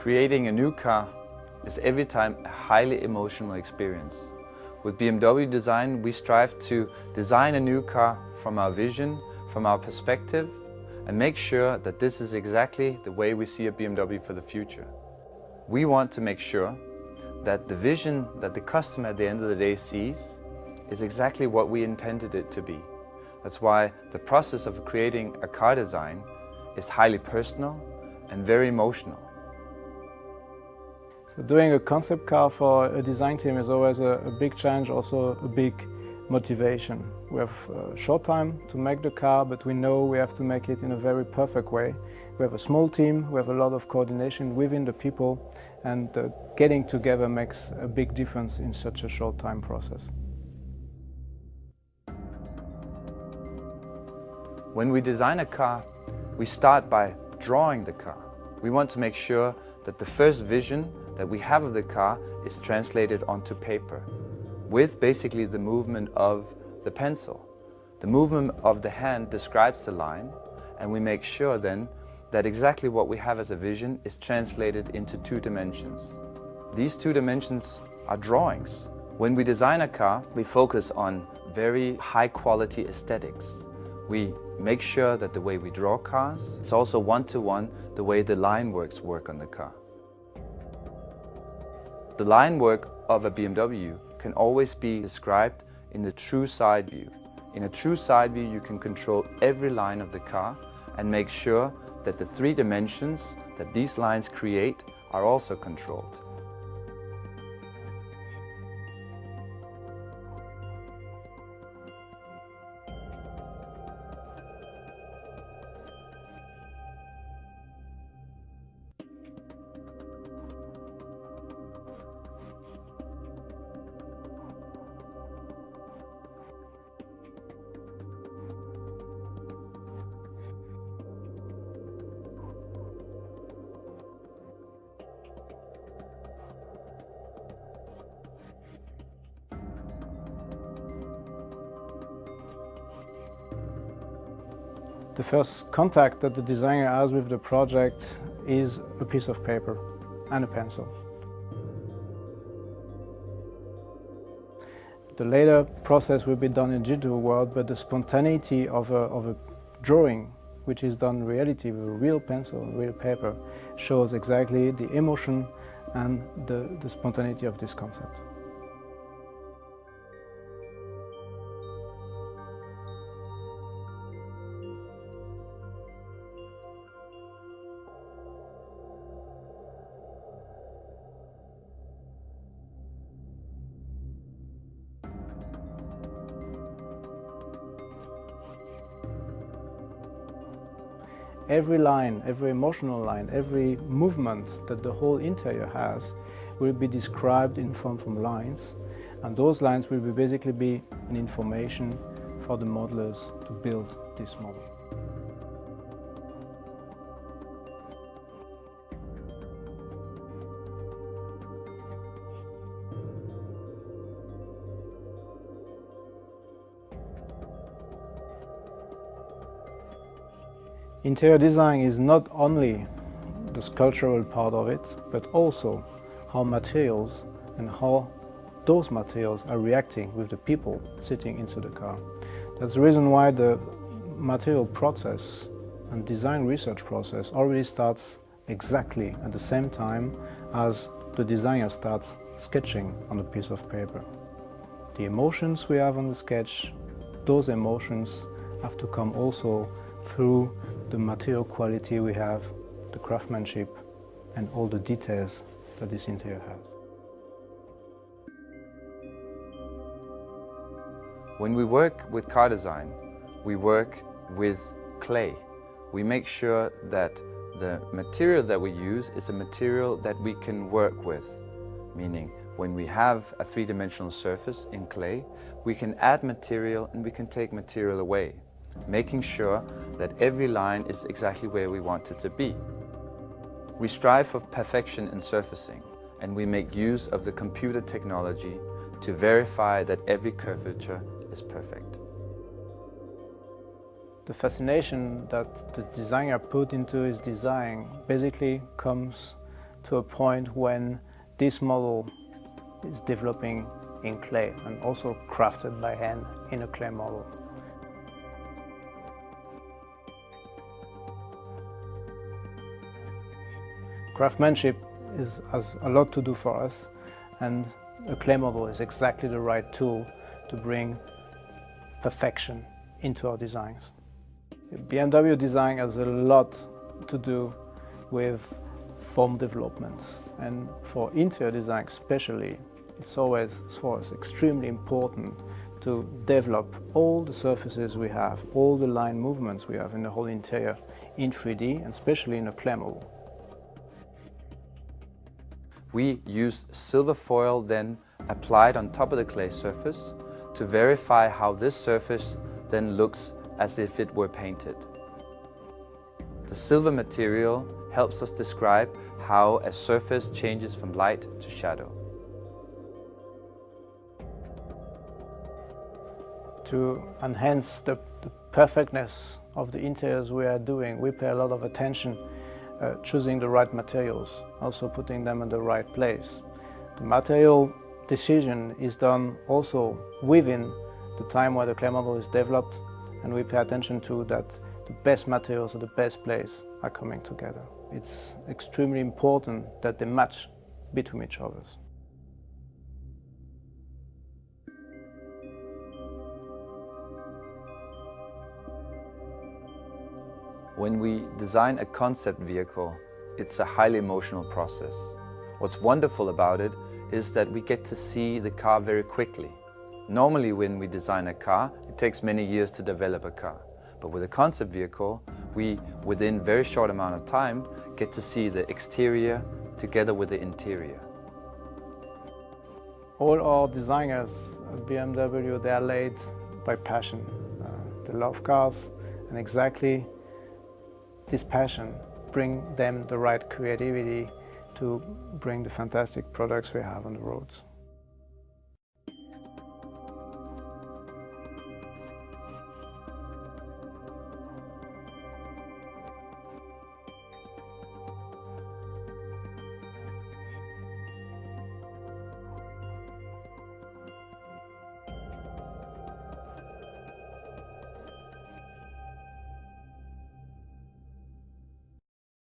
Creating a new car is every time a highly emotional experience. With BMW Design, we strive to design a new car from our vision, from our perspective, and make sure that this is exactly the way we see a BMW for the future. We want to make sure that the vision that the customer at the end of the day sees is exactly what we intended it to be. That's why the process of creating a car design is highly personal and very emotional. So doing a concept car for a design team is always a big challenge, also a big motivation. We have a short time to make the car, but we know we have to make it in a very perfect way. We have a small team, we have a lot of coordination within the people, and getting together makes a big difference in such a short time process. When we design a car, we start by drawing the car. We want to make sure that the first vision that we have of the car is translated onto paper, with basically the movement of the pencil. The movement of the hand describes the line, and we make sure then that exactly what we have as a vision is translated into 2 dimensions. These 2 dimensions are drawings. When we design a car, we focus on very high quality aesthetics. We make sure that the way we draw cars is also one-to-one the way the line works work on the car. The line work of a BMW can always be described in the true side view. In a true side view, you can control every line of the car and make sure that the 3 dimensions that these lines create are also controlled. The first contact that the designer has with the project is a piece of paper and a pencil. The later process will be done in digital world, but the spontaneity of a drawing, which is done in reality with a real pencil and real paper, shows exactly the emotion and the spontaneity of this concept. Every line, every emotional line, every movement that the whole interior has will be described in form from lines, and those lines will basically be an information for the modelers to build this model. Interior design is not only the sculptural part of it, but also how materials and how those materials are reacting with the people sitting into the car. That's the reason why the material process and design research process already starts exactly at the same time as the designer starts sketching on a piece of paper. The emotions we have on the sketch, those emotions have to come also through the material quality we have, the craftsmanship, and all the details that this interior has. When we work with car design, we work with clay. We make sure that the material that we use is a material that we can work with, meaning when we have a 3-dimensional surface in clay, we can add material and we can take material away, making sure that every line is exactly where we want it to be. We strive for perfection in surfacing, and we make use of the computer technology to verify that every curvature is perfect. The fascination that the designer put into his design basically comes to a point when this model is developing in clay and also crafted by hand in a clay model. Craftsmanship has a lot to do for us, and a clay model is exactly the right tool to bring perfection into our designs. BMW design has a lot to do with form developments, and for interior design especially, it's always for us extremely important to develop all the surfaces we have, all the line movements we have in the whole interior in 3D, and especially in a clay model. We use silver foil then applied on top of the clay surface to verify how this surface then looks as if it were painted. The silver material helps us describe how a surface changes from light to shadow. To enhance the perfectness of the interiors we are doing, we pay a lot of attention choosing the right materials, also putting them in the right place. The material decision is done also within the time where the clay model is developed, and we pay attention to that the best materials at the best place are coming together. It's extremely important that they match between each other. When we design a concept vehicle, it's a highly emotional process. What's wonderful about it is that we get to see the car very quickly. Normally when we design a car, it takes many years to develop a car. But with a concept vehicle, we, within a very short amount of time, get to see the exterior together with the interior. All our designers at BMW, they are led by passion. They love cars, and exactly this passion brings them the right creativity to bring the fantastic products we have on the roads.